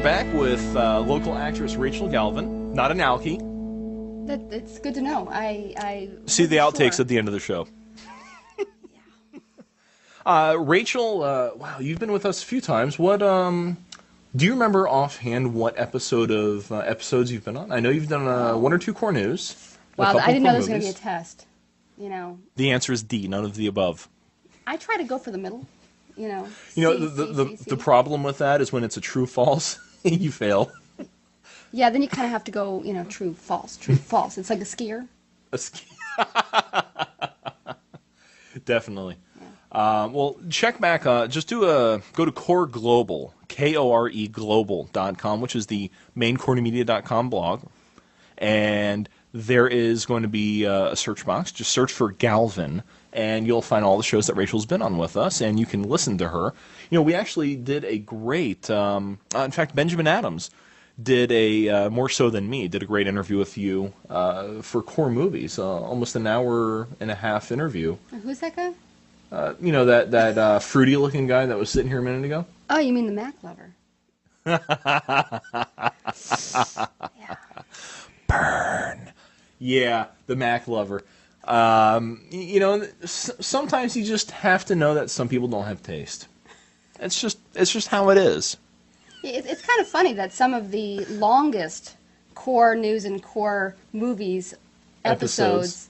Back with local actress Rachel Galvin, not an alkie. It's good to know. I See the wasn't outtakes sure. at the end of the show. Rachel, wow, you've been with us a few times. What do you remember offhand what episodes you've been on? I know you've done one or two Core News. Wow, I didn't know there was going to be a test. You know, The answer is D, none of the above. I try to go for the middle. You know, The problem with that is when it's a true false, you fail. Yeah, then you kind of have to go, true, false, true, false. It's like a skier. Definitely. Well, check back. Go to Core Global, KORE Global.com, which is the main CoreNewMedia.com blog. And there is going to be a search box. Just search for Galvin, and you'll find all the shows that Rachel's been on with us, and you can listen to her. We actually did a great, in fact, Benjamin Adams did more so than me, did a great interview with you for Core Movies, almost an hour and a half interview. Who's that guy? That fruity-looking guy that was sitting here a minute ago? Oh, you mean the Mac lover. Yeah. Burn. Yeah, the Mac lover. Sometimes you just have to know that some people don't have taste. It's just how it is. It's kind of funny that some of the longest Core News and Core Movies episodes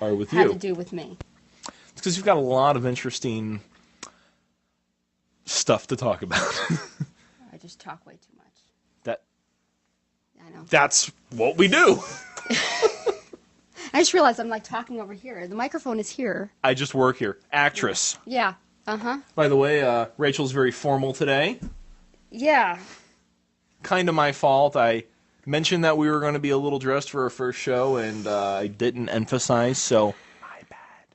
are with had you. to do with me. It's because you've got a lot of interesting stuff to talk about. I just talk way too much. I know. That's what we do. I just realized I'm like talking over here. The microphone is here. I just work here. Actress. Yeah. Uh-huh. By the way, Rachel's very formal today. Yeah. Kind of my fault. I mentioned that we were going to be a little dressed for our first show, and I didn't emphasize, so my bad.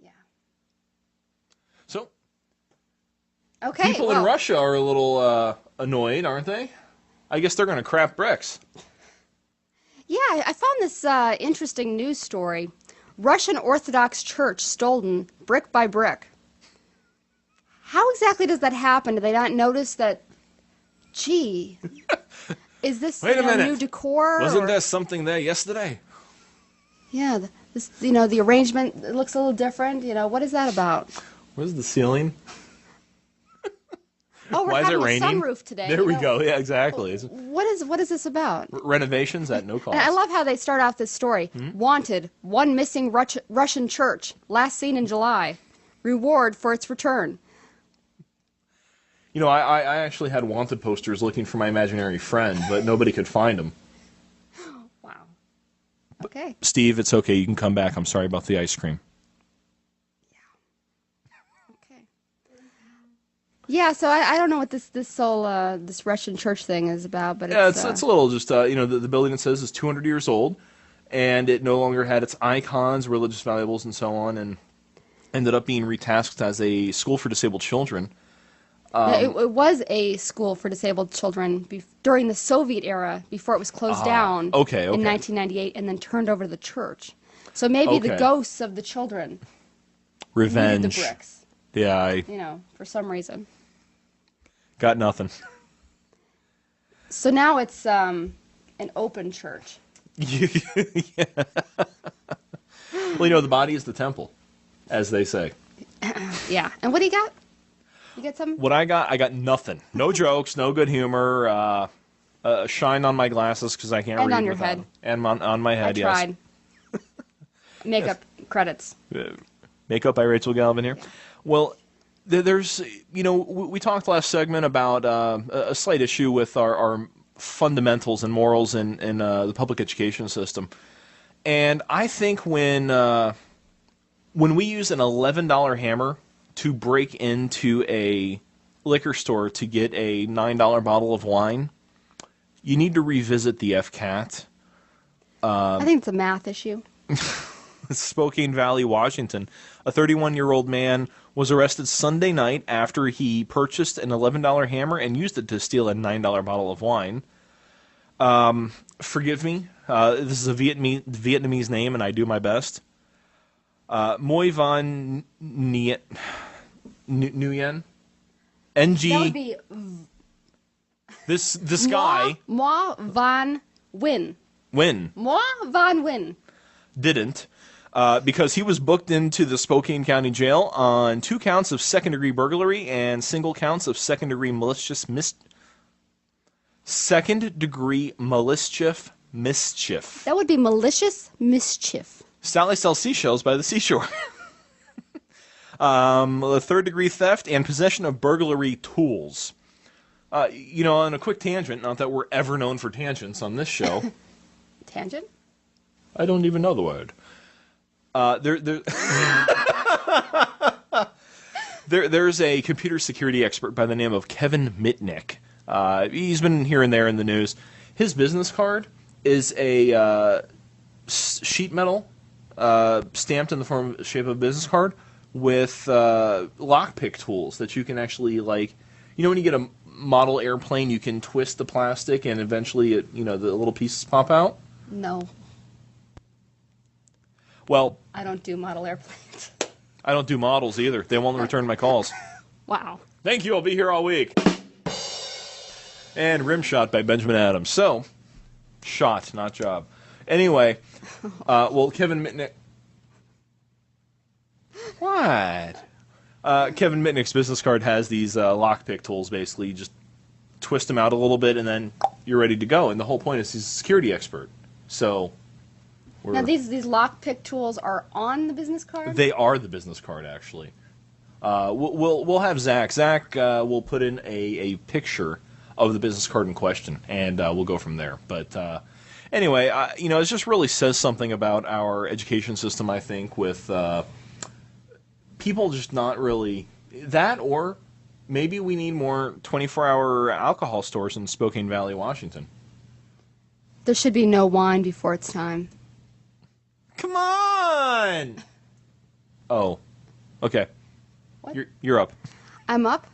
Yeah. So, Okay. people in Russia are a little annoyed, aren't they? I guess they're going to crap bricks. Yeah, I found this interesting news story. Russian Orthodox Church stolen brick by brick. How exactly does that happen? Do they not notice that, gee, is this Wait a minute. new decor? Wasn't there something there yesterday? Yeah, the arrangement looks a little different. What is that about? Where's the ceiling? Oh, we're Why is having it a raining? sunroof today. There we go. Yeah, exactly. What is this about? Renovations at no cost. And I love how they start off this story. Wanted, one missing Russian church, last seen in July. Reward for its return. I actually had wanted posters looking for my imaginary friend, but nobody could find them. Wow. Okay. Steve, it's okay. You can come back. I'm sorry about the ice cream. Okay. Yeah, so I don't know what this whole this Russian church thing is about, but Yeah, it's a little just the building, it says, is 200 years old, and it no longer had its icons, religious valuables, and so on, and ended up being retasked as a school for disabled children. it was a school for disabled children during the Soviet era before it was closed down okay. in 1998 and then turned over to the church. So maybe the Okay. ghosts of the children Revenge. needed the bricks, Yeah, I for some reason. got nothing. So now it's an open church. Yeah. Well, the body is the temple, as they say. Yeah. And what do you got? You got something? What I got nothing. No jokes, no good humor, shine on my glasses because I can't And read on your without head. them. And on my I head, yes. tried. Makeup credits. Makeup by Rachel Galvin here. Well, there's, we talked last segment about a slight issue with our fundamentals and morals in the public education system. And I think when we use an $11 hammer to break into a liquor store to get a $9 bottle of wine, you need to revisit the FCAT. I think it's a math issue. Spokane Valley, Washington. A 31-year-old man was arrested Sunday night after he purchased an $11 hammer and used it to steal a $9 bottle of wine. Forgive me. This is a Vietnamese name, and I do my best. Moi Van Nguyen. That would NG. be This guy Moi Van Win. Win Moi Van Win. didn't. Because he was booked into the Spokane County Jail on 2 counts of second-degree burglary and single counts of second-degree mischief. That would be malicious mischief. Sally sells seashells by the seashore. Third-degree theft and possession of burglary tools. On a quick tangent, not that we're ever known for tangents on this show. Tangent? I don't even know the word. There's a computer security expert by the name of Kevin Mitnick. He's been here and there in the news. His business card is a sheet metal stamped in the shape of a business card with lockpick tools that you can actually, like, when you get a model airplane, you can twist the plastic and eventually, the little pieces pop out? No. Well, I don't do model airplanes. I don't do models either. They won't return my calls. Wow. Thank you. I'll be here all week. And rim shot by Benjamin Adams. So, shot, not job. Anyway, Kevin Mitnick. What? Kevin Mitnick's business card has these lockpick tools. Basically, you just twist them out a little bit, and then you're ready to go. And the whole point is he's a security expert. So. Now these lockpick tools are on the business card? They are the business card, actually. We'll have Zach. Zach will put in a picture of the business card in question, and we'll go from there. But anyway, it just really says something about our education system, I think, with people just not really that, or maybe we need more 24-hour alcohol stores in Spokane Valley, Washington. There should be no wine before it's time. Come on! Oh, okay. What? You're up. I'm up?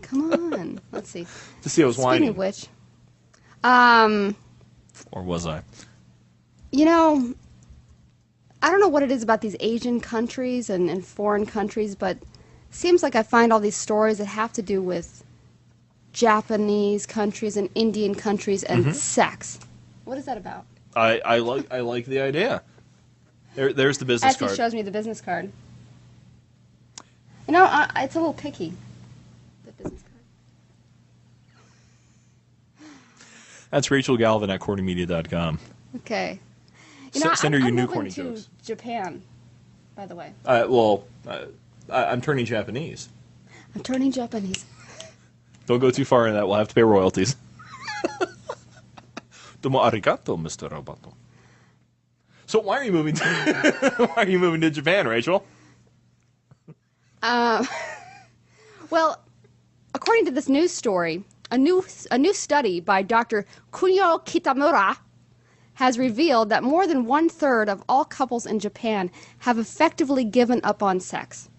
Come on. Let's see. To see I was Speaking whining. of which, or was I? I don't know what it is about these Asian countries and foreign countries, but it seems like I find all these stories that have to do with Japanese countries and Indian countries and sex. What is that about? I like the idea. There's the business Etsy card. shows me the business card. It's a little picky. The business card. That's Rachel Galvin at cornymedia.com. Okay. Send her your I'm new moving corny to jokes. Japan, by the way. I'm turning Japanese. I'm turning Japanese. Don't go too far in that. We'll have to pay royalties. Domo arigato, Mr. Roboto. So why are you moving to Japan, Rachel? Well, according to this news story, a new study by Dr. Kunio Kitamura has revealed that more than 1/3 of all couples in Japan have effectively given up on sex,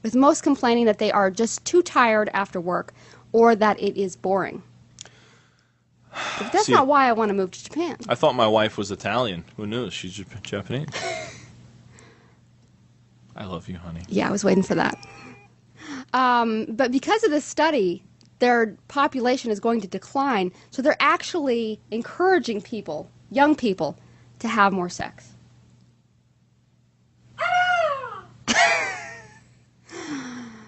with most complaining that they are just too tired after work or that it is boring. But that's not why I want to move to Japan. I thought my wife was Italian. Who knew? She's Japanese. I love you, honey. Yeah, I was waiting for that. But because of this study, their population is going to decline, so they're actually encouraging people, young people, to have more sex.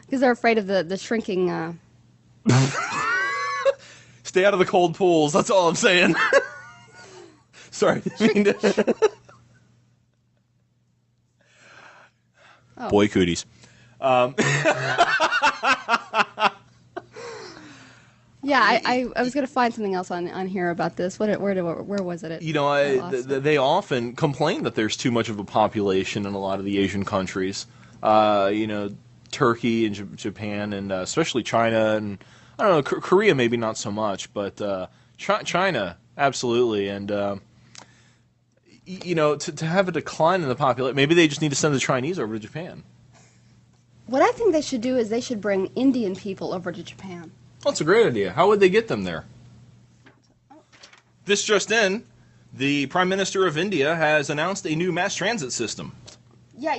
Because they're afraid of the shrinking... Stay out of the cold pools. That's all I'm saying. Sorry. Oh. Boy cooties. Yeah, I was going to find something else on here about this. Where was it? They often complain that there's too much of a population in a lot of the Asian countries. Turkey and Japan and especially China and I don't know, Korea maybe not so much, but China absolutely. And to have a decline in the population, maybe they just need to send the Chinese over to Japan. What I think they should do is they should bring Indian people over to Japan. That's a great idea. How would they get them there? This just in, the Prime Minister of India has announced a new mass transit system. Yeah,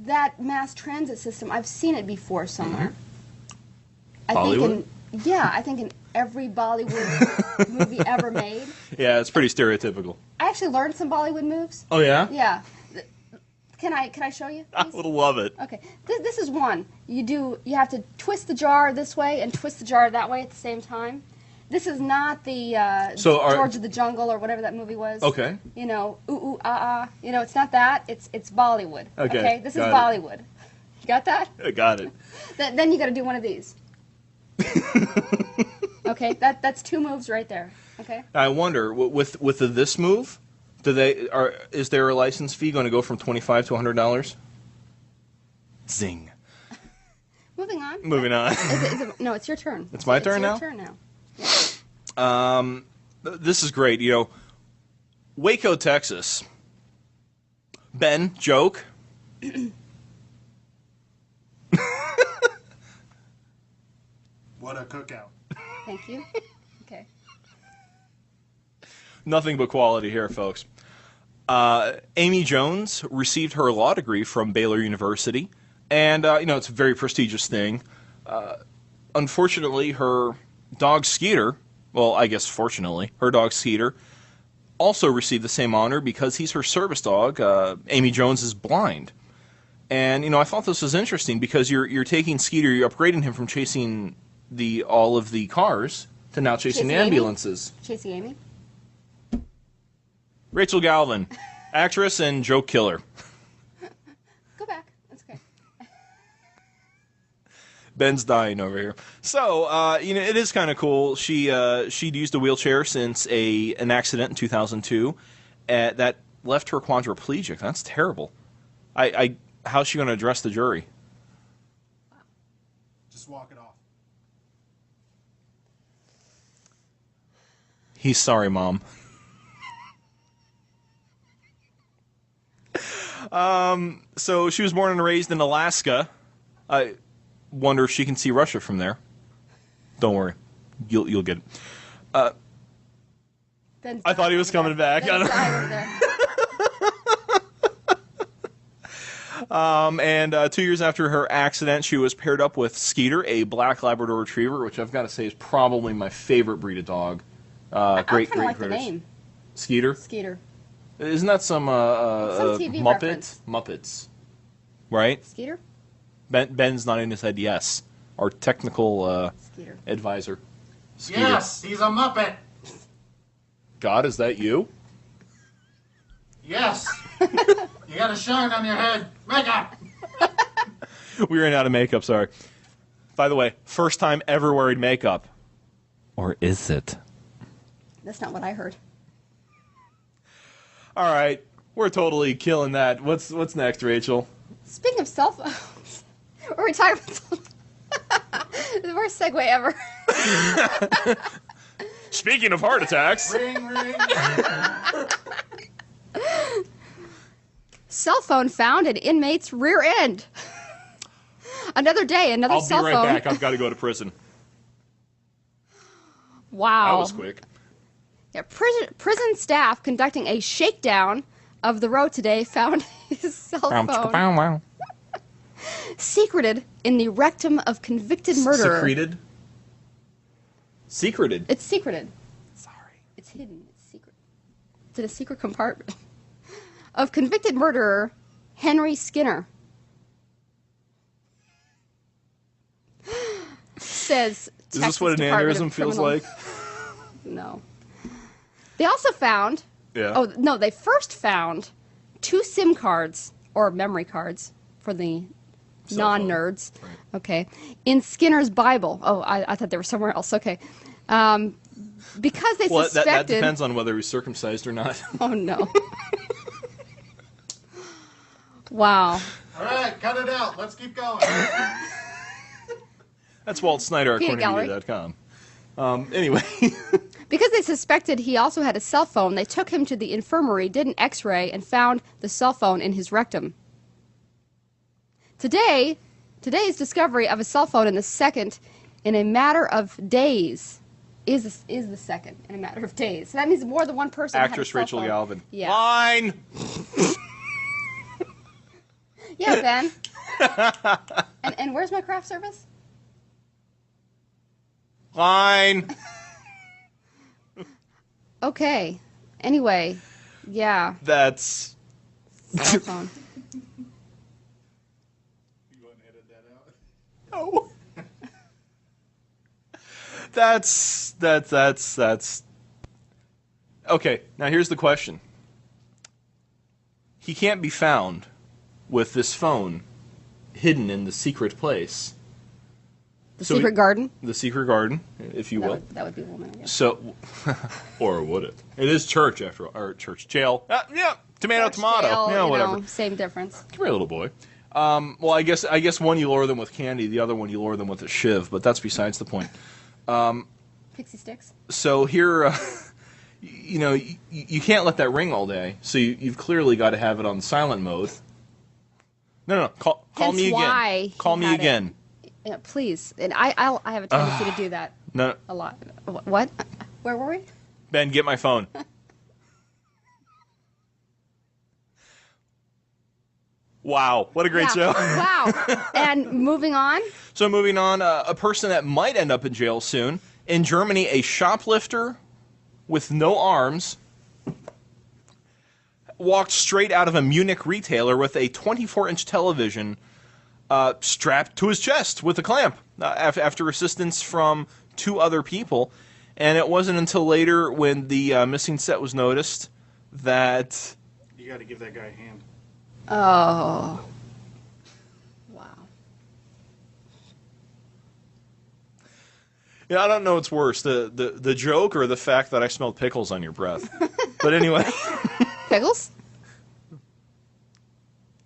that mass transit system, I've seen it before somewhere. Hollywood? I think in every Bollywood movie ever made. Yeah, it's pretty stereotypical. I actually learned some Bollywood moves. Oh yeah? Yeah. Can I show you? I Please? would love it. Okay. This is one. You have to twist the jar this way and twist the jar that way at the same time. This is not the George of the Jungle or whatever that movie was. Okay. You know, ooh ooh ah ah. You know, it's not that. It's Bollywood. Okay, This is got it. Bollywood. You got that? I got it. Then you got to do one of these. Okay. That's 2 moves right there. Okay. I wonder with this move, is their license fee going to go from $25 to $100? Zing. Moving on. Moving on. No, it's your turn. It's my turn now? It's your turn now. This is great. You know, Waco, Texas. Ben, joke. What a cookout. Thank you. Okay. Nothing but quality here, folks. Amy Jones received her law degree from Baylor University, and you know, it's a very prestigious thing. Unfortunately, her dog Skeeter, well, I guess fortunately, her dog Skeeter also received the same honor because he's her service dog. Amy Jones is blind. And, you know, I thought this was interesting because you're taking Skeeter, you're upgrading him from chasing all of the cars to now chasing the Amy? ambulances. Chasing Amy. Rachel Galvin, actress and joke killer. Go back. That's okay. Ben's dying over here. So, you know, it is kind of cool. She'd used a wheelchair since an accident in 2002 that left her quadriplegic. That's terrible. How's she going to address the jury? Just walk it off. He's sorry, Mom. So she was born and raised in Alaska. I wonder if she can see Russia from there. Don't worry, you'll get it. Ben's I thought he was coming back. Ben's dying over there. And 2 years after her accident, she was paired up with Skeeter, a black Labrador Retriever, which I've got to say is probably my favorite breed of dog. I Great kind of like critters. the name. Skeeter. Skeeter. Isn't that some TV Muppet? reference. Muppets, right? Skeeter? Ben's nodding his head yes. Our technical Skeeter. advisor. Skeeter. Yes, he's a Muppet. God, is that you? Yes. You got a shine on your head. Makeup. We ran out of makeup, sorry. By the way, first time ever wearing makeup. Or is it? That's not what I heard. All right, we're totally killing that. What's next, Rachel? Speaking of cell phones, or retirement. The worst segue ever. Speaking of heart attacks. Ring, ring. Cell phone found in inmate's rear end. Another day, another I'll be cell right phone. back. I've got to go to prison. Wow. That was quick. Yeah, prison staff conducting a shakedown of the road today found his cell phone secreted in the rectum of convicted murderer. Secreted? Secreted. It's secreted. Sorry. It's hidden. It's secret. It's in a secret compartment. Of convicted murderer Henry Skinner. Says Is this what an aneurysm feels like? No. They also found. Yeah. Oh no! They first found 2 SIM cards or memory cards for the Cell phone. non-nerds. Right. Okay, in Skinner's Bible. Oh, I thought they were somewhere else. Okay, because they Well, suspected. that depends on whether he's circumcised or not. Oh no! Wow. All right, cut it out. Let's keep going. That's Walt Snyder at Peanut gallery. cornermedia.com. Anyway. Because they suspected he also had a cell phone, they took him to the infirmary, did an x-ray, and found the cell phone in his rectum. Today's discovery of a cell phone in the second in a matter of days is the second in a matter of days. So that means more than one person Actress had a cell Rachel phone. Galvin. Yeah. Line! Yeah, Ben. and where's my craft service? Fine. Okay. Anyway, yeah. That's... Cell phone. You want to edit that out? No. That's... Okay, now here's the question. He can't be found with this phone hidden in the secret place. The So secret garden? The secret garden, if you will. That would be a woman, I guess. So, or would it? It is church after all, or church jail. Yeah, tomato, Church tomato. jail, Yeah, you whatever. know, same difference. Come here, little boy. Well, I guess one you lure them with candy, the other one you lure them with a shiv, but that's besides the point. Pixie sticks? So here, you can't let that ring all day. So you've clearly got to have it on silent mode. No. Call Hence me why again. he Call me had it. again. Yeah, please. And I have a tendency to do that No, a lot. What? Where were we? Ben, get my phone. Wow, what a great show. Wow. And moving on. So moving on, a person that might end up in jail soon. In Germany, a shoplifter with no arms walked straight out of a Munich retailer with a 24-inch television strapped to his chest with a clamp after assistance from two other people. And it wasn't until later when the missing set was noticed that... You got to give that guy a hand. Oh. Wow. Yeah, I don't know what's worse, the joke or the fact that I smelled pickles on your breath. But anyway... Pickles?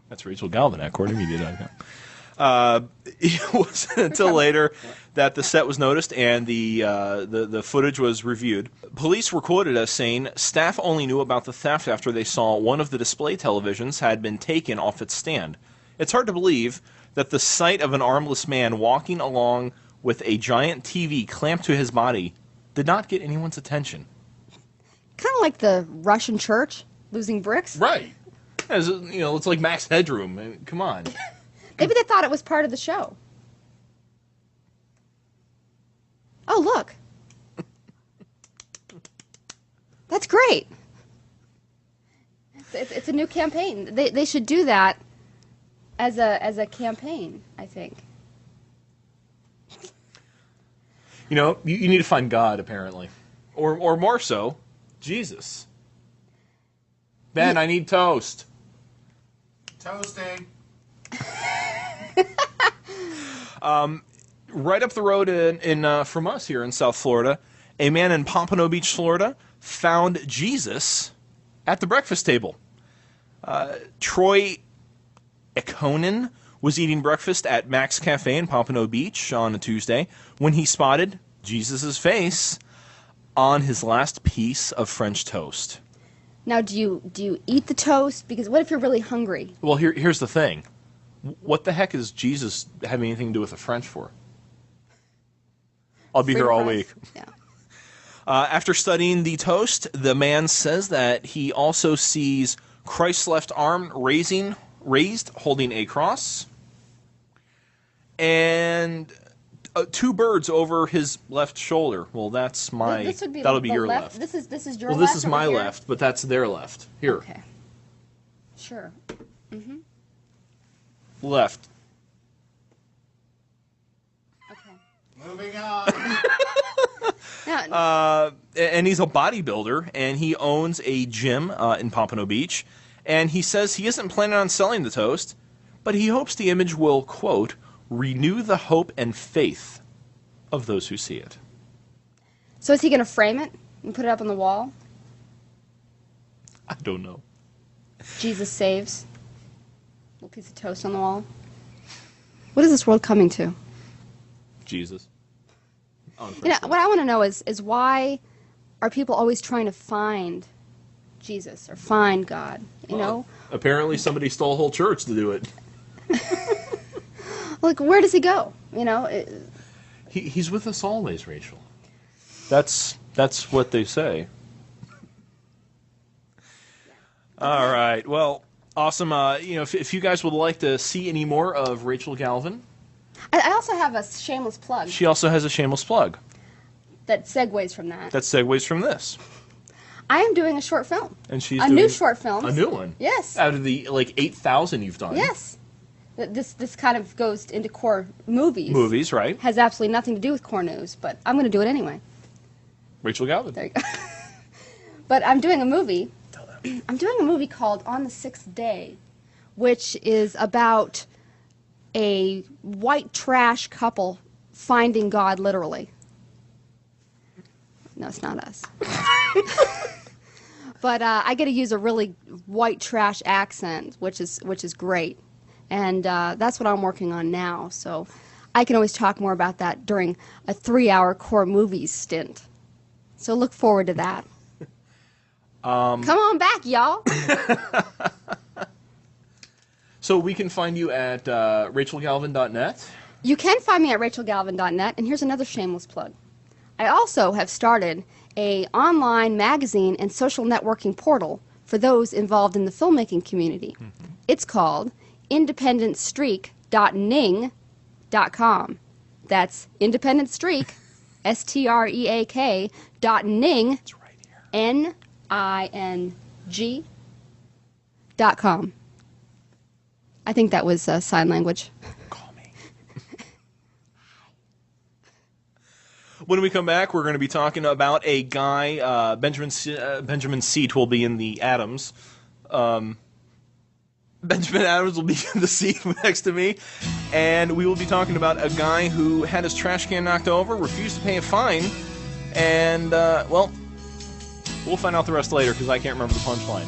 That's Rachel Galvin at quartermedia.com. It wasn't until later that the set was noticed and the footage was reviewed. Police were quoted as saying staff only knew about the theft after they saw one of the display televisions had been taken off its stand. It's hard to believe that the sight of an armless man walking along with a giant TV clamped to his body did not get anyone's attention. Kind of like the Russian church losing bricks. Right. As, it's like Max Headroom. I mean, come on. Maybe they thought it was part of the show. Oh, look. That's great. It's a new campaign. They should do that as a campaign, I think. You need to find God, apparently. Or more so, Jesus. Ben, I need toast. Toasting. Right up the road from us here in South Florida, a man in Pompano Beach, Florida, found Jesus at the breakfast table. Troy Ekonen was eating breakfast at Max Cafe in Pompano Beach on a Tuesday when he spotted Jesus' face on his last piece of French toast. Now, do you eat the toast? Because what if you're really hungry? Well, here's the thing. What the heck is Jesus having anything to do with the French for? I'll be here all French week. fries? Yeah. After studying the toast, the man says that he also sees Christ's left arm raised, holding a cross, and two birds over his left shoulder. Well, that's my. This would be that'll be the your left. This is your Well, left. this is over my here? left, but that's their left. Here, Okay. Sure. left. Okay. Moving on. Now, And he's a bodybuilder, and he owns a gym in Pompano Beach. And he says he isn't planning on selling the toast, but he hopes the image will, quote, renew the hope and faith of those who see it. so is he going to frame it and put it up on the wall? I don't know. Jesus saves. Little piece of toast on the wall. What is this world coming to? Jesus. What I want to know is why are people always trying to find Jesus or find God? You know, Apparently somebody stole a whole church to do it. like where does he go? You know, He's with us always, Rachel. That's what they say. All right. Well, awesome. If you guys would like to see any more of Rachel Galvin, I also have a shameless plug. she also has a shameless plug. that segues from that. That segues from this. I am doing a short film. And she's a doing new short film. A new one? Yes. Out of the, like, 8,000 you've done. Yes. This kind of goes into core movies. Movies, right. Has absolutely nothing to do with core news, but I'm going to do it anyway. Rachel Galvin. There you go. But I'm doing a movie. Tell them. I'm doing a movie called On the Sixth Day, which is about a white trash couple finding God literally. No, it's not us. But I get to use a really white trash accent, which is great. And that's what I'm working on now. So I can always talk more about that during a 3-hour core movies stint. So look forward to that. Come on back, y'all. So we can find you at rachelgalvin.net. You can find me at rachelgalvin.net, and here's another shameless plug. I also have started a online magazine and social networking portal for those involved in the filmmaking community. Mm-hmm. It's called independentstreak.ning.com. That's independentstreak, STREAK.ning, It's right here. NING.com. I think that was sign language. Call me. When we come back, we're going to be talking about a guy, Benjamin Seat will be in the Adams. Benjamin Adams will be in the seat next to me, and we will be talking about a guy who had his trash can knocked over, refused to pay a fine, and, well, we'll find out the rest later because I can't remember the punchline.